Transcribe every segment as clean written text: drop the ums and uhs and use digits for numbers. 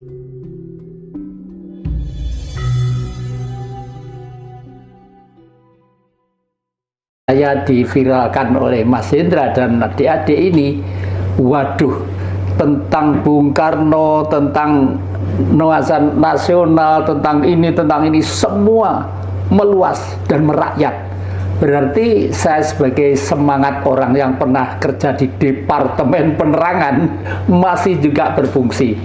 Saya diviralkan oleh Mas Hendra dan adik-adik ini, waduh, tentang Bung Karno, tentang nuansa nasional, tentang ini, semua meluas dan merakyat. Berarti saya sebagai semangat orang yang pernah kerja di Departemen Penerangan masih juga berfungsi.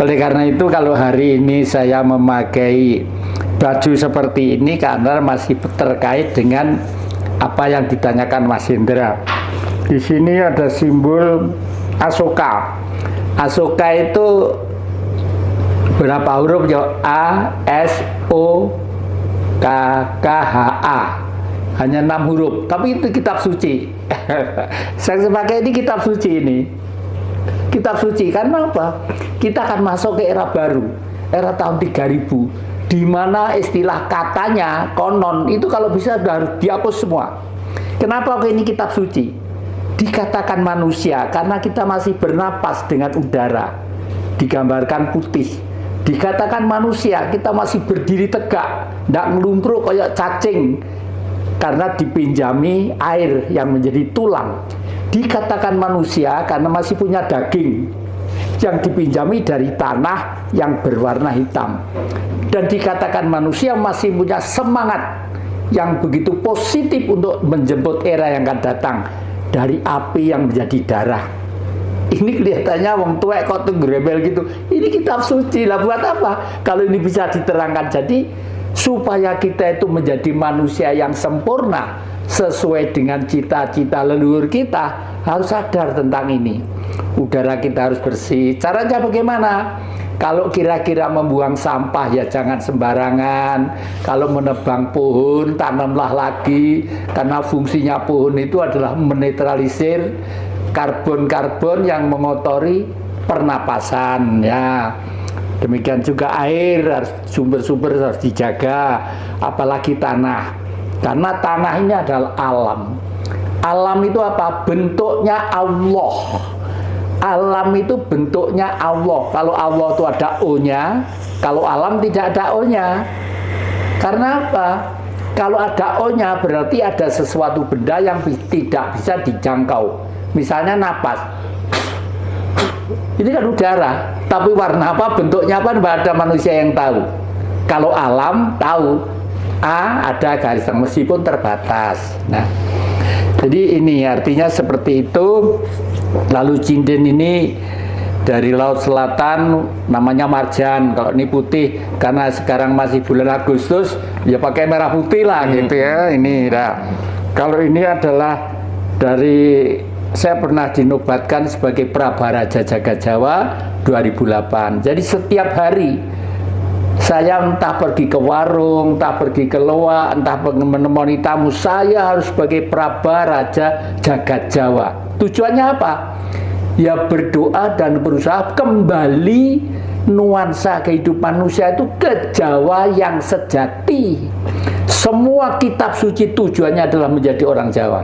Oleh karena itu, kalau hari ini saya memakai baju seperti ini karena masih terkait dengan apa yang ditanyakan Mas Hendra. Di sini ada simbol Asoka. Asoka itu berapa huruf ya? A, S, O, K, K, H, A. Hanya 6 huruf, tapi itu kitab suci. Saya pakai ini kitab suci ini. Kitab suci karena apa? Kita akan masuk ke era baru, era tahun 3000. Di mana istilah katanya konon itu kalau bisa sudah harus dihapus semua. Kenapa ini kitab suci? Dikatakan manusia karena kita masih bernapas dengan udara, digambarkan putih. Dikatakan manusia, kita masih berdiri tegak, tidak melumpruk kayak cacing karena dipinjami air yang menjadi tulang. Dikatakan manusia karena masih punya daging yang dipinjami dari tanah yang berwarna hitam. Dan dikatakan manusia masih punya semangat yang begitu positif untuk menjemput era yang akan datang dari api yang menjadi darah. Ini kelihatannya wong tuwek kok rebel gitu. Ini kitab suci lah, buat apa? Kalau ini bisa diterangkan, jadi supaya kita itu menjadi manusia yang sempurna sesuai dengan cita-cita leluhur kita, harus sadar tentang ini. Udara kita harus bersih. Caranya bagaimana? Kalau kira-kira membuang sampah ya jangan sembarangan. Kalau menebang pohon, tanamlah lagi. Karena fungsinya pohon itu adalah menetralisir karbon-karbon yang mengotori pernapasan ya. Demikian juga air, sumber-sumber harus dijaga, apalagi tanah. Karena tanah ini adalah alam. Alam itu apa? Bentuknya Allah. Alam itu bentuknya Allah. Kalau Allah itu ada O-nya, kalau alam tidak ada O-nya. Karena apa? Kalau ada O-nya berarti ada sesuatu benda yang tidak bisa dijangkau. Misalnya napas. Ini kan udara, tapi warna apa, bentuknya apa, tidak ada manusia yang tahu. Kalau alam tahu, A ada garis meskipun terbatas. Nah, jadi ini artinya seperti itu. Lalu cinden ini dari laut selatan namanya marjan. Kalau ini putih karena sekarang masih bulan Agustus, ya pakai merah putih lah gitu ya. Ini dah. Kalau ini adalah dari, saya pernah dinobatkan sebagai Prabaraja Jagat Jawa 2008. Jadi setiap hari saya entah pergi ke warung, entah pergi ke loa, entah menemani tamu, saya harus sebagai Prabaraja Jagat Jawa. Tujuannya apa? Ya berdoa dan berusaha kembali nuansa kehidupan manusia itu ke Jawa yang sejati. Semua kitab suci tujuannya adalah menjadi orang Jawa.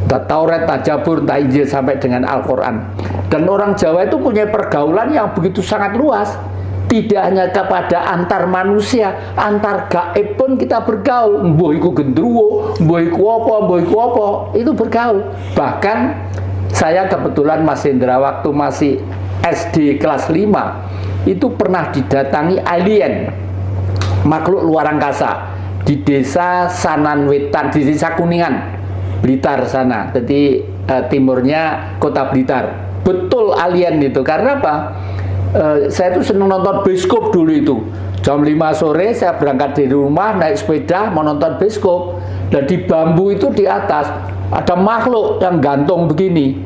Entah Taurat, entah Jabur, entah Injil sampai dengan Al-Quran. Dan orang Jawa itu punya pergaulan yang begitu sangat luas. Tidak hanya kepada antar manusia, antar gaib pun kita bergaul. Mboh iku gendruwo, mboh iku apa, itu bergaul. Bahkan saya kebetulan Mas Hendra waktu masih SD kelas 5 itu pernah didatangi alien, makhluk luar angkasa di desa Sananwetan, di desa Kuningan, Blitar sana. Jadi timurnya kota Blitar. Betul alien itu. Karena apa? Saya tuh seneng nonton bioskop dulu itu. Jam 5 sore saya berangkat dari rumah naik sepeda mau nonton bioskop. Dan di bambu itu di atas ada makhluk yang gantung begini.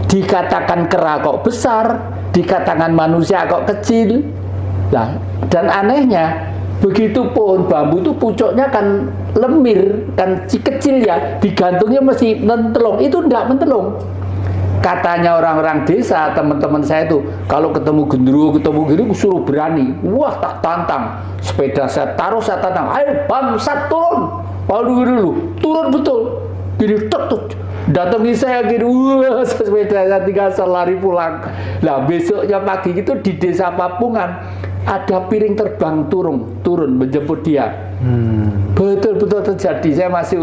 Dikatakan kera kok besar, dikatakan manusia kok kecil. Nah, dan anehnya begitu pohon bambu itu pucuknya kan lemir, kan kecil ya, digantungnya mesti mentelung. Itu enggak mentelung. Katanya orang-orang desa, teman-teman saya itu, kalau ketemu gendruwo, ketemu gini, suruh berani. Wah, tak tantang. Sepeda saya taruh, saya tantang. Ayo bangsat turun. Lalu dulu, turun betul. gini tek datangi saya gini, wah sepeda saya tinggal lari pulang. Nah besoknya pagi itu di desa Papungan ada piring terbang turun menjemput dia. Betul-betul terjadi. Saya masih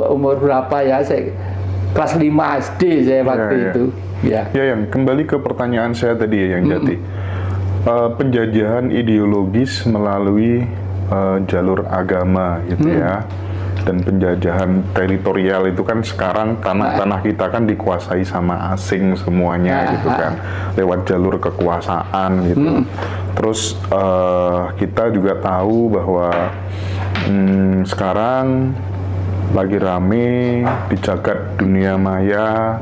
umur berapa ya? Saya kelas 5 SD saya waktu itu. Ya, yang kembali ke pertanyaan saya tadi ya, yang Jati. Penjajahan ideologis melalui jalur agama gitu ya. Dan penjajahan teritorial itu kan sekarang tanah-tanah kita kan dikuasai sama asing semuanya gitu kan, lewat jalur kekuasaan gitu. Terus kita juga tahu bahwa sekarang lagi rame di jagat dunia maya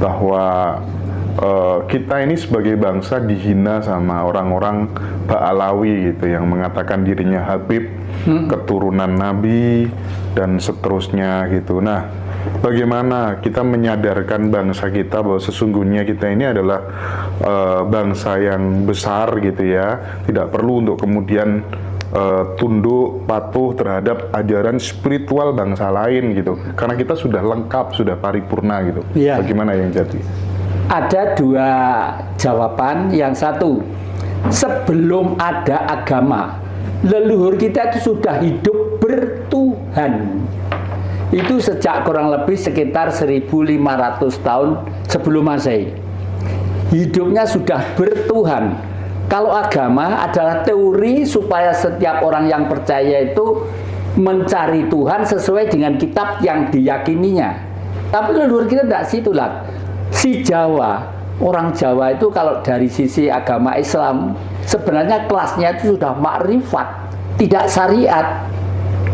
bahwa kita ini sebagai bangsa dihina sama orang-orang Ba'alawi gitu, yang mengatakan dirinya Habib, keturunan Nabi dan seterusnya gitu. Nah, bagaimana kita menyadarkan bangsa kita bahwa sesungguhnya kita ini adalah bangsa yang besar gitu ya, tidak perlu untuk kemudian tunduk patuh terhadap ajaran spiritual bangsa lain gitu, karena kita sudah lengkap, sudah paripurna gitu. Bagaimana yang Jati? Ada dua jawaban. Yang satu, sebelum ada agama, leluhur kita itu sudah hidup bertuhan. Itu sejak kurang lebih sekitar 1500 tahun sebelum Masehi. Hidupnya sudah bertuhan. Kalau agama adalah teori supaya setiap orang yang percaya itu mencari Tuhan sesuai dengan kitab yang diyakininya. Tapi leluhur kita tidak situ lah. Si Jawa, orang Jawa itu kalau dari sisi agama Islam sebenarnya kelasnya itu sudah makrifat, tidak syariat.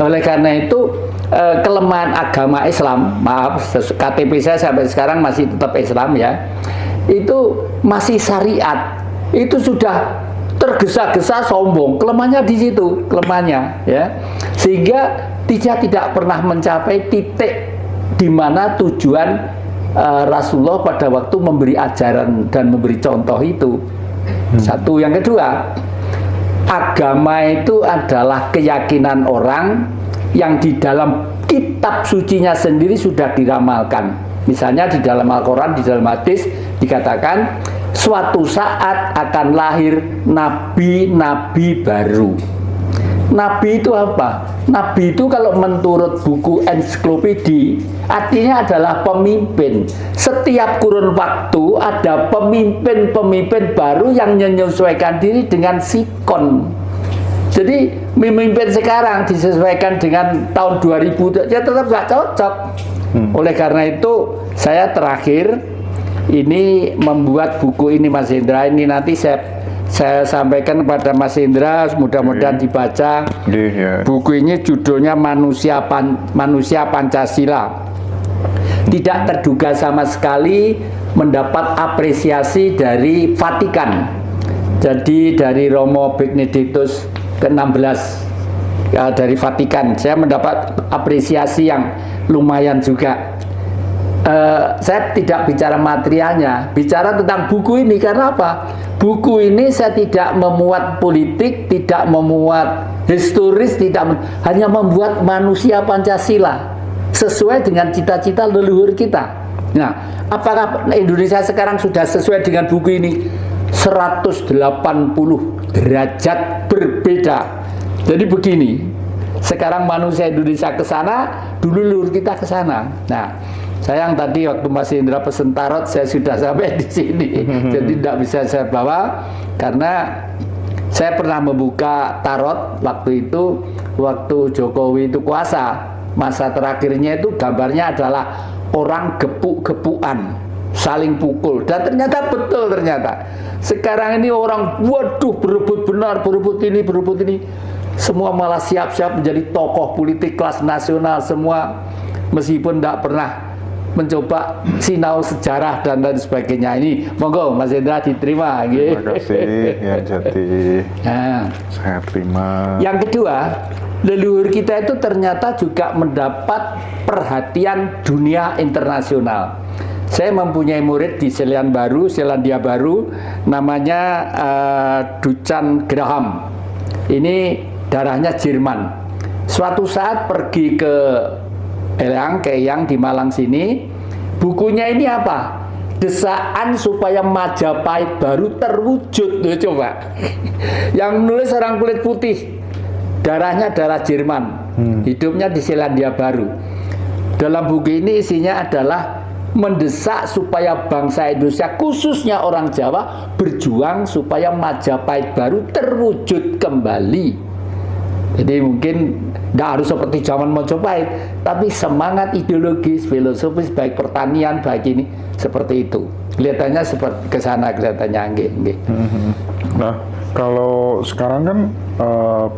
Oleh karena itu kelemahan agama Islam, maaf, KTP saya sampai sekarang masih tetap Islam ya, itu masih syariat, itu sudah tergesa-gesa sombong. Kelemahannya di situ, kelemahannya ya, sehingga tidak pernah mencapai titik di mana tujuan Rasulullah pada waktu memberi ajaran dan memberi contoh itu. Satu. Yang kedua, agama itu adalah keyakinan orang yang di dalam kitab sucinya sendiri sudah diramalkan. Misalnya di dalam Al-Quran, di dalam hadis dikatakan suatu saat akan lahir nabi-nabi baru. Nabi itu apa? Nabi itu kalau menurut buku ensiklopedi artinya adalah pemimpin. Setiap kurun waktu ada pemimpin-pemimpin baru yang menyesuaikan diri dengan sikon. Jadi memimpin sekarang disesuaikan dengan tahun 2000 ya tetap nggak cocok. Oleh karena itu saya terakhir ini membuat buku ini, Mas Indra, ini nanti saya sampaikan kepada Mas Indra, mudah-mudahan dibaca. Buku ini judulnya Manusia Pancasila. Tidak terduga sama sekali mendapat apresiasi dari Vatikan. Jadi dari Romo Benedictus ke-16 dari Vatikan, saya mendapat apresiasi yang lumayan juga. Saya tidak bicara materialnya, bicara tentang buku ini. Karena apa? Buku ini saya tidak memuat politik, tidak memuat historis, hanya membuat manusia Pancasila sesuai dengan cita-cita leluhur kita. Nah, apakah Indonesia sekarang sudah sesuai dengan buku ini? 180 derajat berbeda. Jadi begini, sekarang manusia Indonesia ke sana, dulu leluhur kita ke sana. Nah, sayang tadi waktu Mas Indra pesen tarot saya sudah sampai di sini, jadi tidak bisa saya bawa karena saya pernah membuka tarot waktu itu, waktu Jokowi itu kuasa, masa terakhirnya itu gambarnya adalah orang gepuk-gepukan, saling pukul, dan ternyata betul ternyata. Sekarang ini orang, waduh, berebut benar, berebut ini, semua malah siap-siap menjadi tokoh politik kelas nasional semua, meskipun tidak pernah mencoba sinau sejarah dan lain sebagainya. Ini monggo Mas Indra diterima. Terima kasih ya Jati. Nah, saya terima. Yang kedua, leluhur kita itu ternyata juga mendapat perhatian dunia internasional. Saya mempunyai murid di Selandia Baru, namanya Ducan Graham. Ini darahnya Jerman. Suatu saat pergi ke Eyang Keyang di Malang sini. Bukunya ini apa? Desaan supaya Majapahit baru terwujud. Loh, coba. Yang menulis orang kulit putih, darahnya darah Jerman, hidupnya di Selandia Baru. Dalam buku ini isinya adalah mendesak supaya bangsa Indonesia, khususnya orang Jawa, berjuang supaya Majapahit baru terwujud kembali. Jadi mungkin tidak harus seperti zaman Majapahit, tapi semangat ideologis, filosofis, baik pertanian, baik ini seperti itu. Kelihatannya seperti ke sana, kelihatannya nggih. Nah, kalau sekarang kan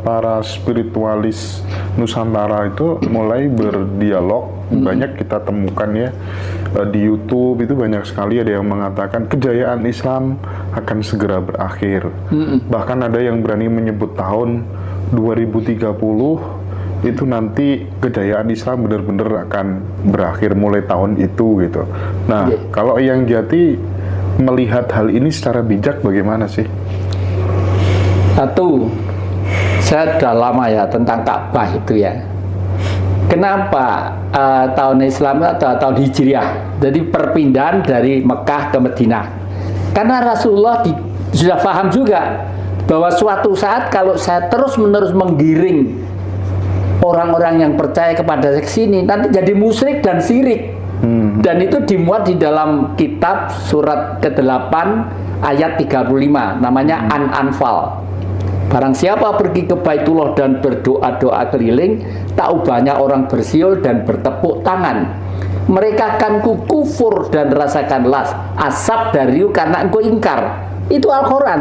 para spiritualis Nusantara itu mulai berdialog, banyak kita temukan ya di YouTube itu banyak sekali ada yang mengatakan kejayaan Islam akan segera berakhir. Bahkan ada yang berani menyebut tahun 2030 itu nanti kejayaan Islam benar-benar akan berakhir mulai tahun itu gitu. Nah, kalau Eyang Jati melihat hal ini secara bijak bagaimana sih? Satu, saya sudah lama ya tentang Ka'bah itu ya. Kenapa tahun Islam atau tahun Hijriah? Jadi perpindahan dari Mekah ke Madinah. Karena Rasulullah sudah paham juga bahwa suatu saat kalau saya terus-menerus menggiring orang-orang yang percaya kepada sini, nanti jadi musyrik dan syirik. Dan itu dimuat di dalam kitab surat ke-8 ayat 35, namanya An-Anfal. Barang siapa pergi ke Baitullah dan berdoa-doa keliling, tak ubahnya orang bersiul dan bertepuk tangan. Mereka akan kufur dan rasakan asap dari karena engkau ingkar. Itu Al-Quran.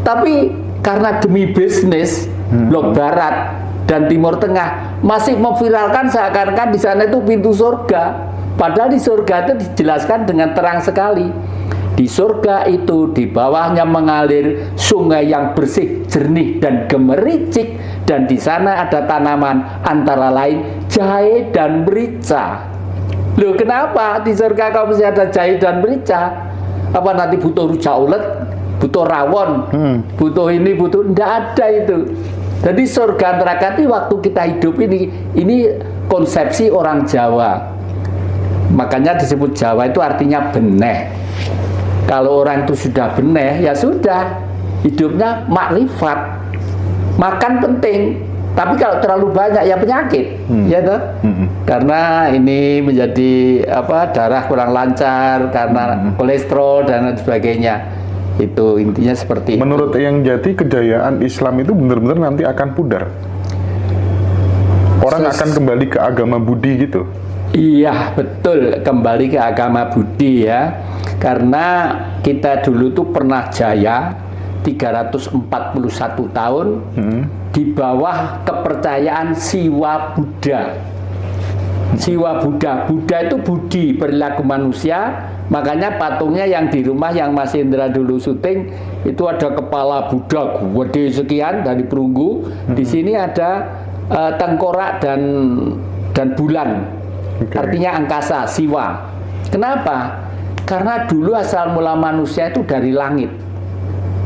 Tapi karena demi bisnis, blok barat dan timur tengah masih memviralkan seakan-akan di sana itu pintu surga. Padahal di surga itu dijelaskan dengan terang sekali. Di surga itu di bawahnya mengalir sungai yang bersih, jernih dan gemericik, dan di sana ada tanaman antara lain jahe dan merica. Loh, kenapa di surga kau mesti ada jahe dan merica? Apa nanti butuh rujak ulet, butuh rawon, butuh ini, butuh, tidak ada itu. Jadi surga neraka itu waktu kita hidup ini konsepsi orang Jawa. Makanya disebut Jawa itu artinya beneh. Kalau orang itu sudah beneh, ya sudah, hidupnya makrifat. Makan penting, tapi kalau terlalu banyak ya penyakit, ya toh? Karena ini menjadi darah kurang lancar, karena kolesterol dan sebagainya. Itu intinya seperti menurut itu. Eyang Jati, kejayaan Islam itu benar-benar nanti akan pudar. Orang akan kembali ke agama Budi gitu. Iya, betul, kembali ke agama Budi ya. Karena kita dulu tuh pernah jaya 341 tahun di bawah kepercayaan Siwa Buddha. Siwa Buddha, Buddha itu budi, perilaku manusia. Makanya patungnya yang di rumah yang Mas Indra dulu syuting itu ada kepala Buddha gede sekian dari perunggu. Di sini ada tengkorak dan bulan. Artinya angkasa, siwa. Kenapa? Karena dulu asal mula manusia itu dari langit.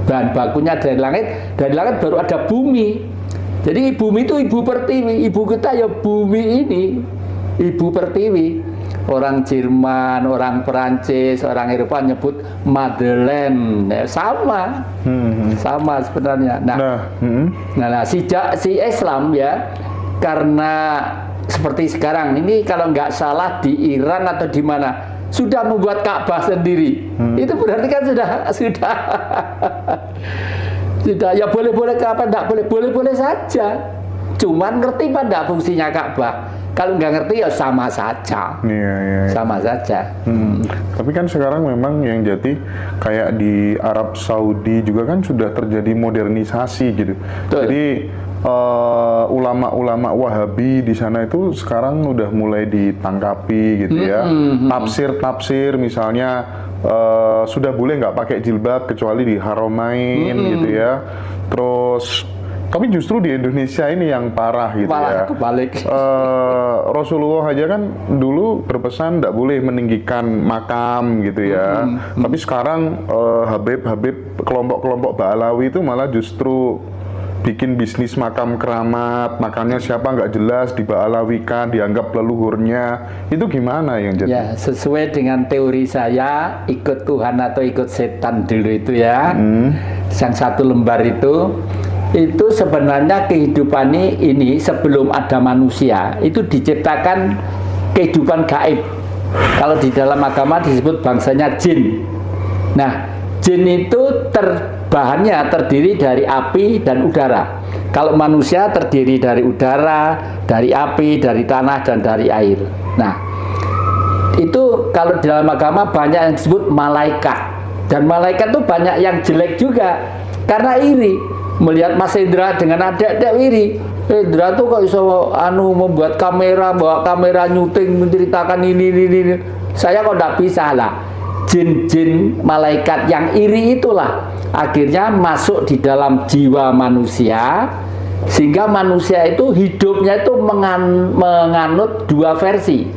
Bahan bakunya dari langit baru ada bumi. Jadi bumi itu ibu pertiwi, ibu kita ya bumi ini, ibu pertiwi. Orang Jerman, orang Perancis, orang Eropa nyebut Madeleine, sama, sama sebenarnya. Nah, si Islam ya, karena seperti sekarang ini kalau nggak salah di Iran atau di mana sudah membuat Ka'bah sendiri, itu berarti kan sudah ya boleh-boleh apa enggak boleh-boleh saja. Cuman ngerti apa enggak fungsinya Ka'bah? Kalau nggak ngerti ya sama saja. Iya. Sama saja. Tapi kan sekarang memang yang jadi kayak di Arab Saudi juga kan sudah terjadi modernisasi gitu. Betul. Jadi ulama-ulama Wahabi di sana itu sekarang udah mulai ditangkapi gitu ya. Tafsir misalnya sudah boleh nggak pakai jilbab kecuali di Haramain gitu ya. Terus tapi justru di Indonesia ini yang parah gitu ya. Kebalik. Rasulullah aja kan dulu berpesan tidak boleh meninggikan makam gitu ya. Tapi sekarang Habib kelompok-kelompok Ba'alawi itu malah justru bikin bisnis makam keramat, makamnya siapa nggak jelas, dibaalawikan, dianggap leluhurnya, itu gimana yang jadi? Ya, sesuai dengan teori saya, ikut Tuhan atau ikut setan dulu itu ya. Yang satu lembar itu sebenarnya kehidupan ini sebelum ada manusia, itu diciptakan kehidupan gaib. Kalau di dalam agama disebut bangsanya jin. Nah, jin itu bahannya terdiri dari api dan udara. Kalau manusia terdiri dari udara, dari api, dari tanah, dan dari air. Nah, itu kalau di dalam agama banyak yang disebut malaikat. Dan malaikat itu banyak yang jelek juga. Karena iri. Melihat Mas Indra dengan adik-adik iri. Indra tuh kok bisa membuat kamera, bawa kamera nyuting, menceritakan ini. Saya kok tidak bisa lah. Jin-jin malaikat yang iri itulah akhirnya masuk di dalam jiwa manusia, sehingga manusia itu hidupnya itu menganut dua versi.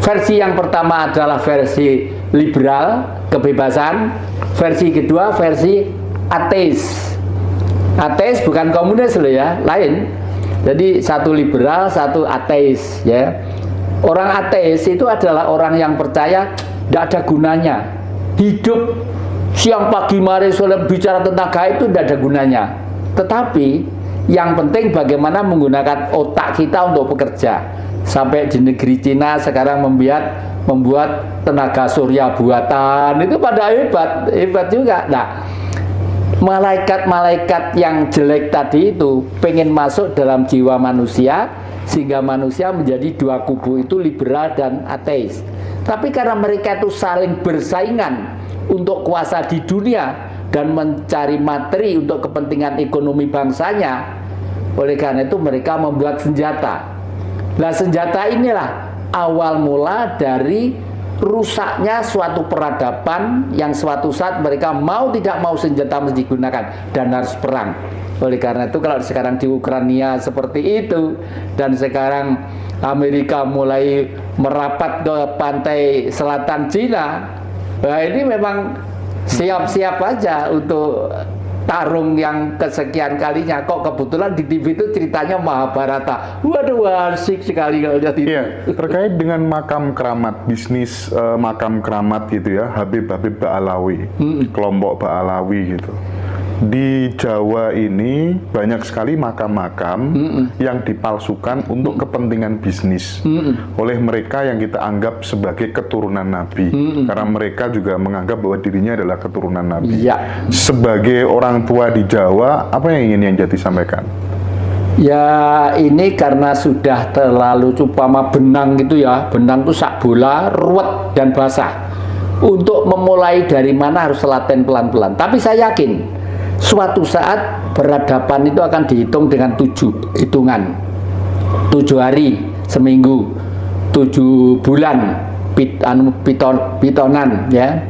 Versi yang pertama adalah versi liberal, kebebasan. Versi kedua versi ateis. Ateis bukan komunis loh ya, lain. Jadi satu liberal, satu ateis ya. Orang ateis itu adalah orang yang percaya tidak ada gunanya. Hidup siang pagi mari sore bicara tentang gaib itu tidak ada gunanya. Tetapi yang penting bagaimana menggunakan otak kita untuk bekerja. Sampai di negeri Cina sekarang membuat tenaga surya buatan, itu pada hebat juga. Nah, malaikat-malaikat yang jelek tadi itu pengen masuk dalam jiwa manusia, sehingga manusia menjadi dua kubu itu, liberal dan ateis. Tapi karena mereka itu saling bersaingan untuk kuasa di dunia dan mencari materi untuk kepentingan ekonomi bangsanya, oleh karena itu mereka membuat senjata. Nah, senjata inilah awal mula dari rusaknya suatu peradaban yang suatu saat mereka mau tidak mau senjata mesti digunakan dan harus perang. Oleh karena itu kalau sekarang di Ukraina seperti itu, dan sekarang Amerika mulai merapat ke pantai selatan Cina, nah ini memang siap-siap aja untuk tarung yang kesekian kalinya. Kok kebetulan di TV itu ceritanya Mahabharata. Waduh, asik sekali kalau lihat itu. Iya, terkait dengan makam keramat, bisnis makam keramat gitu ya, Habib-Habib Ba'alawi, kelompok Ba'alawi gitu. Di Jawa ini banyak sekali makam-makam yang dipalsukan untuk kepentingan bisnis oleh mereka yang kita anggap sebagai keturunan Nabi, karena mereka juga menganggap bahwa dirinya adalah keturunan Nabi. Ya. Sebagai orang tua di Jawa, apa yang ingin yang Jati sampaikan? Ya, ini karena sudah terlalu cupama benang gitu ya, benang itu sak bola, ruwet dan basah. Untuk memulai dari mana harus telaten pelan-pelan. Tapi saya yakin suatu saat peradaban itu akan dihitung dengan 7 hitungan, 7 hari seminggu, 7 bulan pitonan ya,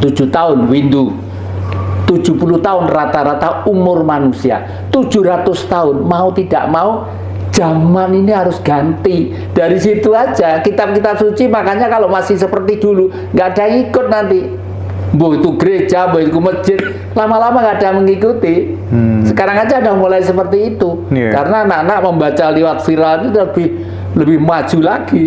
7 tahun windu, 70 tahun rata-rata umur manusia, 700 tahun. Mau tidak mau zaman ini harus ganti. Dari situ aja kitab-kitab suci, makanya kalau masih seperti dulu nggak ada yang ikut nanti. Boh itu gereja, boh itu masjid, lama-lama nggak ada yang mengikuti. Sekarang aja udah mulai seperti itu, karena anak-anak membaca lewat viral itu lebih maju lagi.